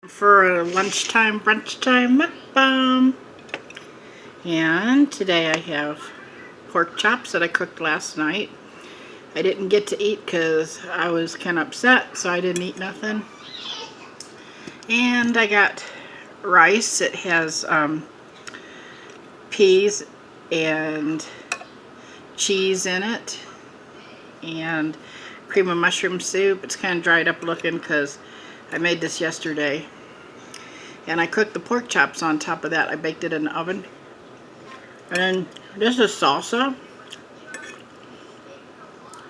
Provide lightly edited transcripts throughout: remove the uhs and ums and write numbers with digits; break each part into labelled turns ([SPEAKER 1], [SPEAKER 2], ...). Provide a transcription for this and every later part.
[SPEAKER 1] For a lunchtime, brunch time mukbang. And today I have pork chops that I cooked last night. I didn't get to eat because I was kind of upset, so I didn't eat nothing. And I got rice. It has peas and cheese in it, and cream of mushroom soup. It's kind of dried up looking because I made this yesterday. And I cooked the pork chops on top of that. I baked it in the oven. And this is salsa.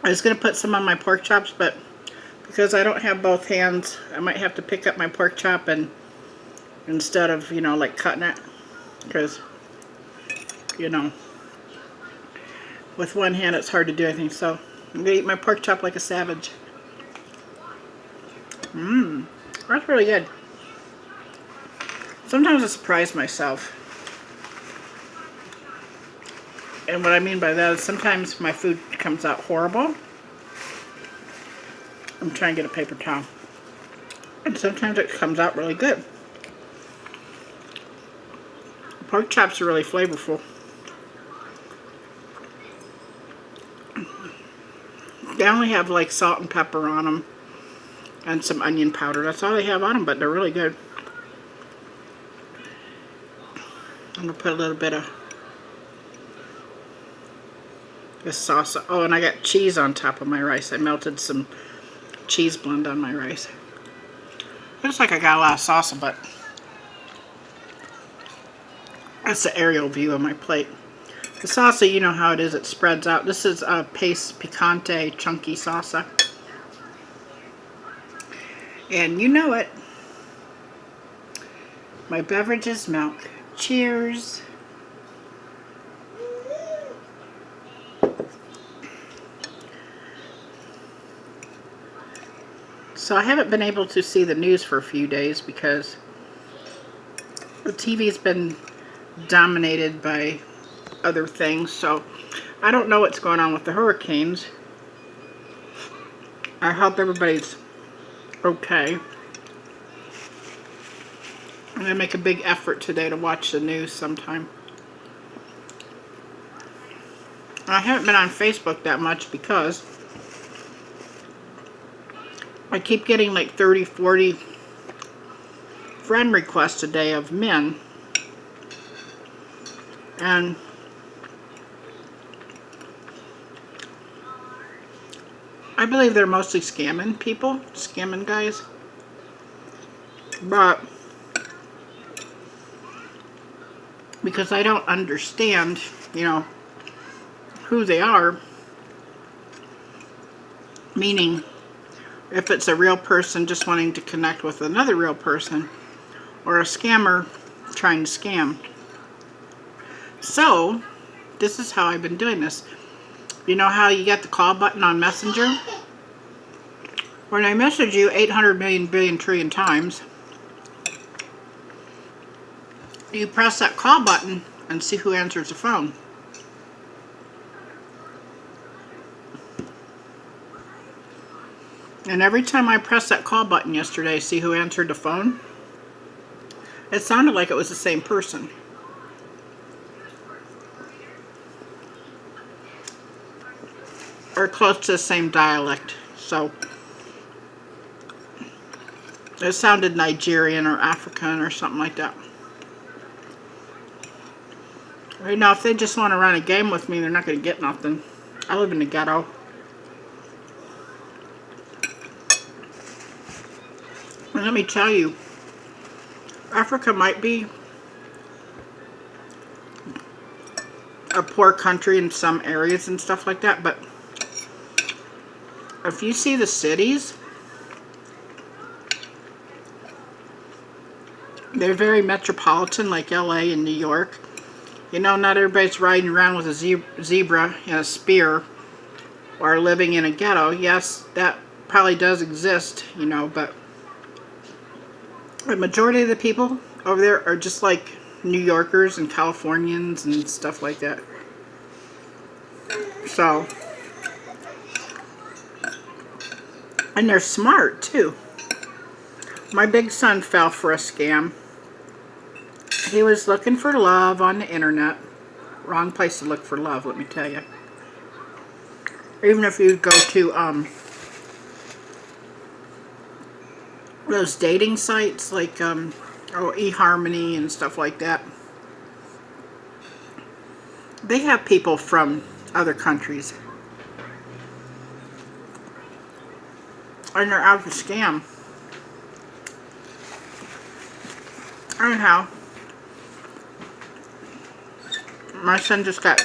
[SPEAKER 1] I was going to put some on my pork chops, but because I don't have both hands, I might have to pick up my pork chop and instead of, like cutting it. Because, with one hand it's hard to do anything. So I'm going to eat my pork chop like a savage. That's really good. Sometimes I surprise myself. And what I mean by that is sometimes my food comes out horrible. I'm trying to get a paper towel. And sometimes it comes out really good. Pork chops are really flavorful. They only have like salt and pepper on them and some onion powder. That's all they have on them, but they're really good. I'm going to put a little bit of this sauce. Oh, and I got cheese on top of my rice. I melted some cheese blend on my rice. Looks like I got a lot of salsa, but that's the aerial view of my plate. The salsa, you know how it is. It spreads out. This is a paste picante chunky salsa. And you know it. My beverage is milk. Cheers. So I haven't been able to see the news for a few days because the TV's been dominated by other things. So I don't know what's going on with the hurricanes. I hope everybody's okay. I'm going to make a big effort today to watch the news sometime. I haven't been on Facebook that much because I keep getting like 30, 40 friend requests a day of men. And I believe they're mostly scamming people, scamming guys. But because I don't understand, who they are, meaning if it's a real person just wanting to connect with another real person, or a scammer trying to scam. So, this is how I've been doing this. You know how you get the call button on Messenger? When I message you 800 million billion trillion times, you press that call button and see who answers the phone. And every time I pressed that call button yesterday, see who answered the phone? It sounded like it was the same person. Or close to the same dialect. So it sounded Nigerian or African or something like that. If they just want to run a game with me, they're not going to get nothing. I live in the ghetto. And let me tell you, Africa might be a poor country in some areas and stuff like that, but if you see the cities, they're very metropolitan, like LA and New York. Not everybody's riding around with a zebra and a spear or living in a ghetto. Yes, that probably does exist, but the majority of the people over there are just like New Yorkers and Californians and stuff like that. So, and they're smart too. My big son fell for a scam. He was looking for love on the internet. Wrong place to look for love, let me tell you. Even if you go to those dating sites like eHarmony and stuff like that, they have people from other countries. And they're out to scam. Anyhow, my son just got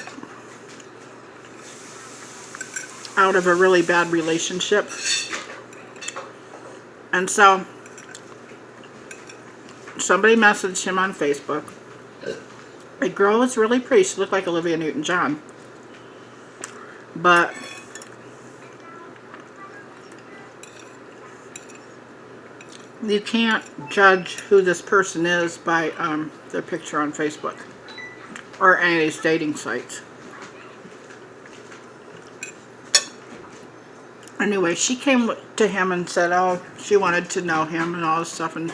[SPEAKER 1] out of a really bad relationship. And so, somebody messaged him on Facebook. The girl was really pretty. She looked like Olivia Newton-John. But you can't judge who this person is by their picture on Facebook or any of these dating sites. Anyway, she came to him and said, oh, she wanted to know him and all this stuff. And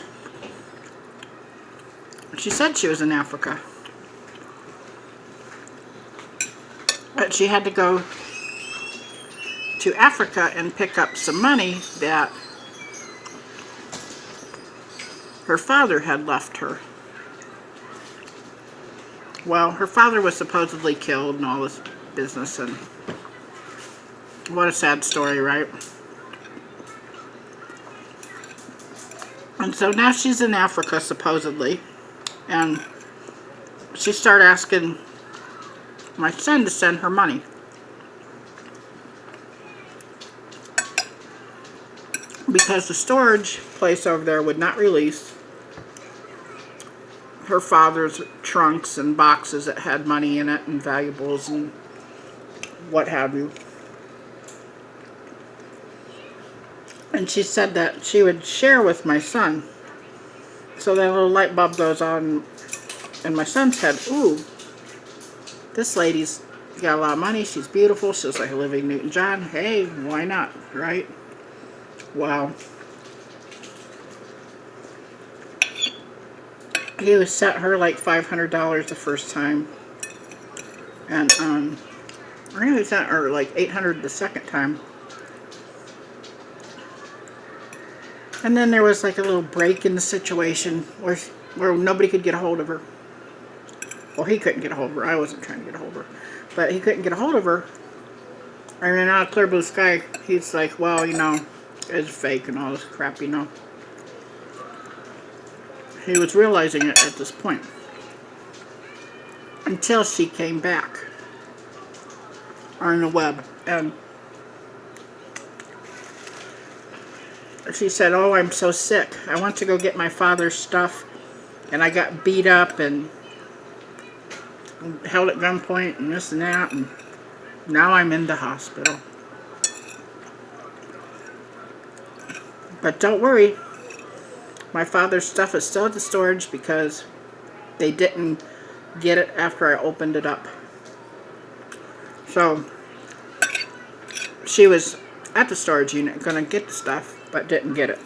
[SPEAKER 1] she said she was in Africa. But she had to go to Africa and pick up some money that her father had left her. Well, her father was supposedly killed and all this business, and what a sad story, right? And so now she's in Africa, supposedly, and she started asking my son to send her money. Because the storage place over there would not release her father's trunks and boxes that had money in it and valuables and what have you. And she said that she would share with my son. So that little light bulb goes on in my son's head. Ooh, this lady's got a lot of money. She's beautiful. She looks like Olivia Newton-John. Hey, why not, right? Wow. He was sent her like $500 the first time. And I think he sent her like $800 the second time. And then there was like a little break in the situation where nobody could get a hold of her. Well, he couldn't get a hold of her. I wasn't trying to get a hold of her. But he couldn't get a hold of her. And then out of clear blue sky, he's like, well, you know, it's fake and all this crap, you know. He was realizing it at this point. Until she came back on the web. And she said, oh, I'm so sick. I went to go get my father's stuff. And I got beat up and held at gunpoint and this and that. And now I'm in the hospital. But don't worry. My father's stuff is still at the storage because they didn't get it after I opened it up. So she was at the storage unit going to get the stuff, but didn't get it.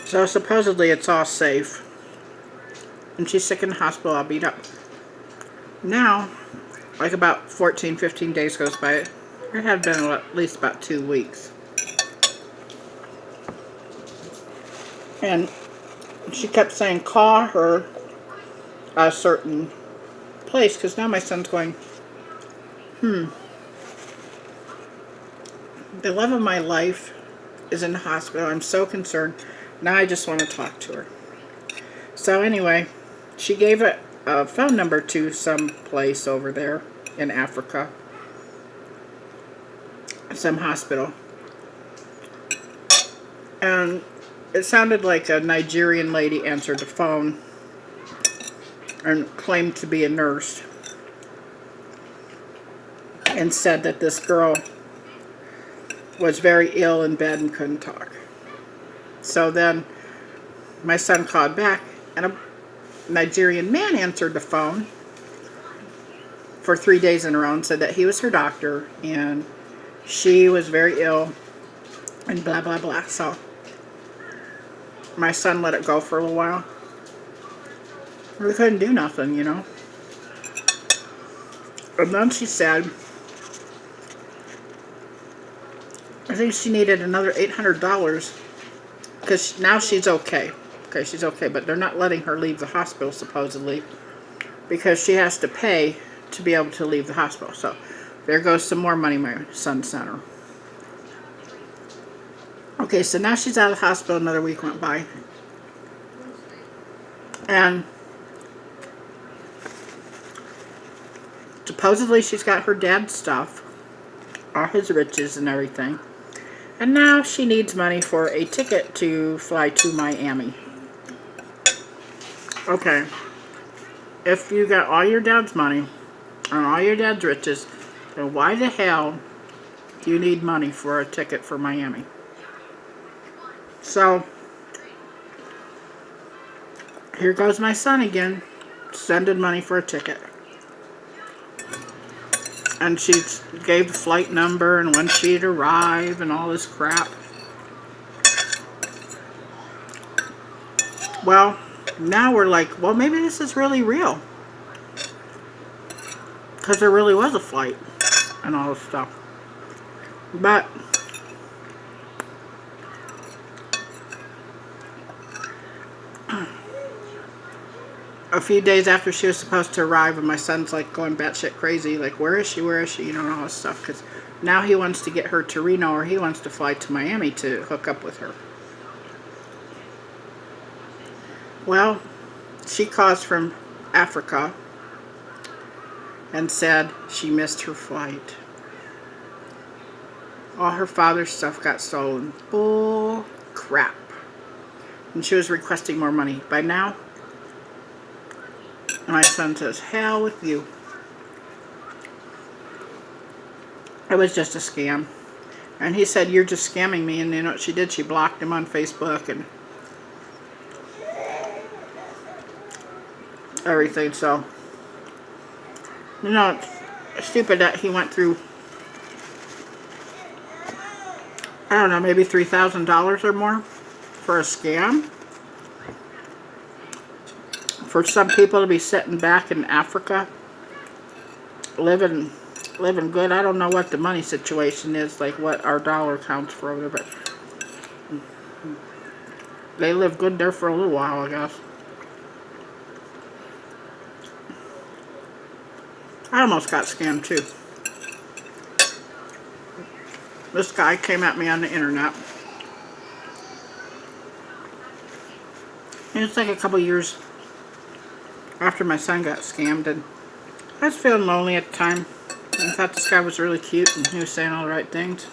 [SPEAKER 1] So supposedly it's all safe. And she's sick in the hospital, all beat up. Now, like about 14, 15 days goes by. It had been at least about 2 weeks. And she kept saying, call her a certain place. Because now my son's going, the love of my life is in the hospital. I'm so concerned. Now I just want to talk to her. So anyway, she gave a phone number to some place over there in Africa. Some hospital. And it sounded like a Nigerian lady answered the phone and claimed to be a nurse and said that this girl was very ill in bed and couldn't talk. So then my son called back and a Nigerian man answered the phone for 3 days in a row and said that he was her doctor and she was very ill and blah, blah, blah. So my son let it go for a little while. We couldn't do nothing, you know. And then she said, I think she needed another $800 because now she's okay. Okay, she's okay, but they're not letting her leave the hospital supposedly because she has to pay to be able to leave the hospital. So there goes some more money my son sent her. Okay, so now she's out of the hospital. Another week went by. And supposedly she's got her dad's stuff, all his riches and everything. And now she needs money for a ticket to fly to Miami. Okay. If you got all your dad's money and all your dad's riches, then why the hell do you need money for a ticket for Miami? So, here goes my son again, sending money for a ticket. And she gave the flight number and when she'd arrive and all this crap. Well, now we're like, well, maybe this is really real. Because there really was a flight and all this stuff. But a few days after she was supposed to arrive, and my son's like going batshit crazy, like, where is she, you know, and all this stuff, because now he wants to get her to Reno, or he wants to fly to Miami to hook up with her. Well, she calls from Africa and said she missed her flight. All her father's stuff got stolen. Bull crap. And she was requesting more money. By now, my son says, hell with you. It was just a scam. And he said, you're just scamming me. And you know what she did? She blocked him on Facebook and everything. So, you know, it's stupid that he went through, I don't know, maybe $3,000 or more for a scam. For some people to be sitting back in Africa, living good. I don't know what the money situation is, like what our dollar counts for over there, but they live good there for a little while, I guess. I almost got scammed too. This guy came at me on the internet. And it's like a couple years after my son got scammed, and I was feeling lonely at the time. I thought this guy was really cute and he was saying all the right things.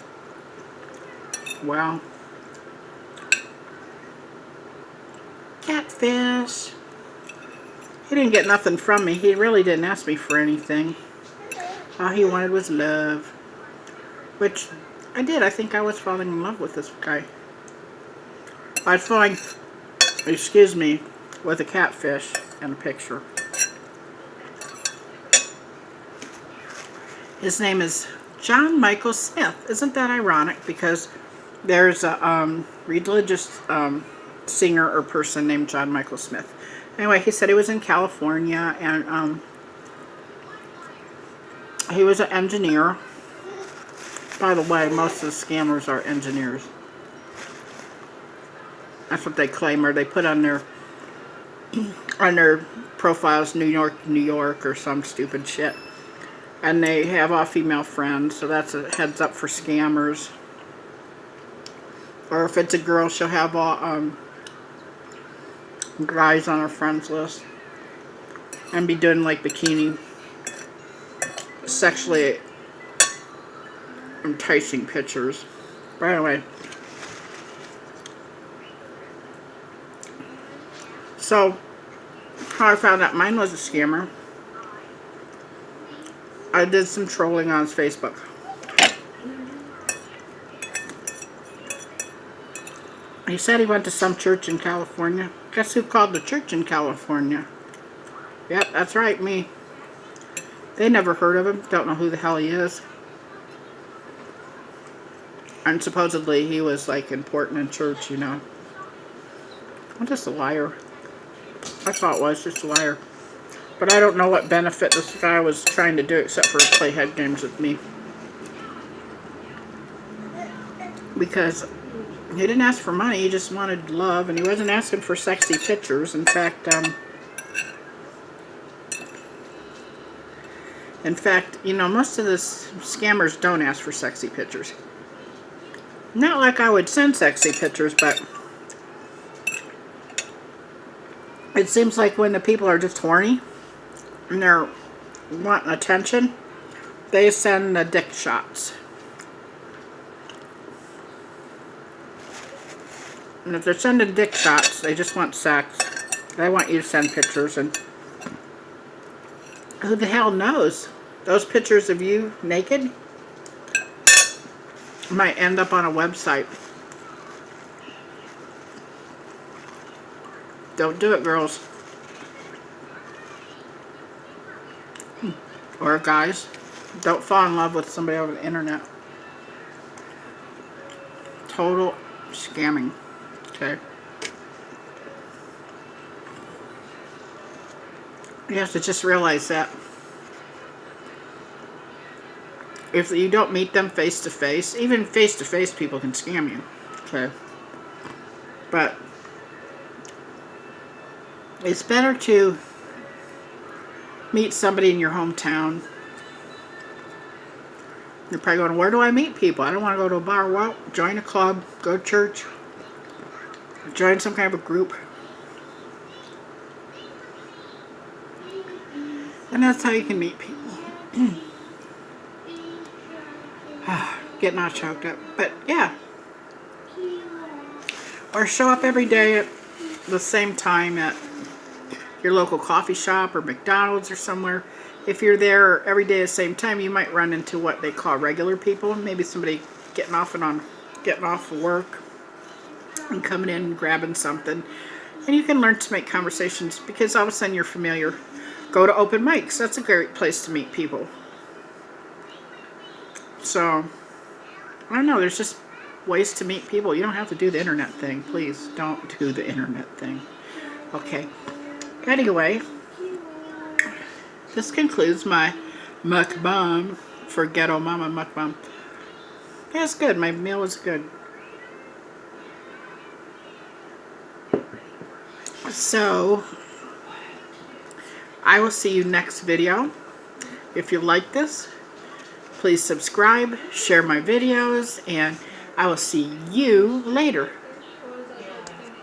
[SPEAKER 1] Well, Catfish. He didn't get nothing from me. He really didn't ask me for anything. All he wanted was love. Which I did. I think I was falling in love with this guy. I was falling, excuse me, with a catfish and a picture. His name is John Michael Smith. Isn't that ironic? Because there's a religious singer or person named John Michael Smith. Anyway, he said he was in California, and he was an engineer. By the way, most of the scammers are engineers. That's what they claim, or they put on their profiles, New York, New York, or some stupid shit. And they have all female friends, so that's a heads up for scammers. Or if it's a girl, she'll have all guys on her friends list and be doing like bikini, sexually enticing pictures. But anyway, so how I found out mine was a scammer, I did some trolling on his Facebook. He said he went to some church in California. Guess who called the church in California? Yep, that's right, me. They never heard of him. Don't know who the hell he is. And supposedly he was like important in church, you know. I'm just a liar. I thought it was just a liar. But I don't know what benefit this guy was trying to do except for play head games with me. Because he didn't ask for money, he just wanted love, and he wasn't asking for sexy pictures. In fact, you know, most of the scammers don't ask for sexy pictures. Not like I would send sexy pictures, but it seems like when the people are just horny and they're wanting attention, they send the dick shots. And if they're sending dick shots, they just want sex. They want you to send pictures, and who the hell knows? Those pictures of you naked might end up on a website. Don't do it, girls. Or guys. Don't fall in love with somebody over the internet. Total scamming. Okay. You have to just realize that if you don't meet them face to face, even face to face people can scam you. Okay. But it's better to meet somebody in your hometown. You're probably going, where do I meet people? I don't want to go to a bar. Well, join a club, go to church, join some kind of a group. And that's how you can meet people. Getting all choked up. But yeah. Or show up every day at the same time at your local coffee shop or McDonald's or somewhere. If you're there every day at the same time, you might run into what they call regular people. Maybe somebody getting off of work and coming in and grabbing something. And you can learn to make conversations because all of a sudden you're familiar. Go to open mics. That's a great place to meet people. So, I don't know. There's just ways to meet people. You don't have to do the internet thing. Please don't do the internet thing. Okay. Anyway, this concludes my mukbang for Ghetto Mama mukbang. Yeah, it's good. My meal was good. So, I will see you next video. If you like this, please subscribe, share my videos, and I will see you later.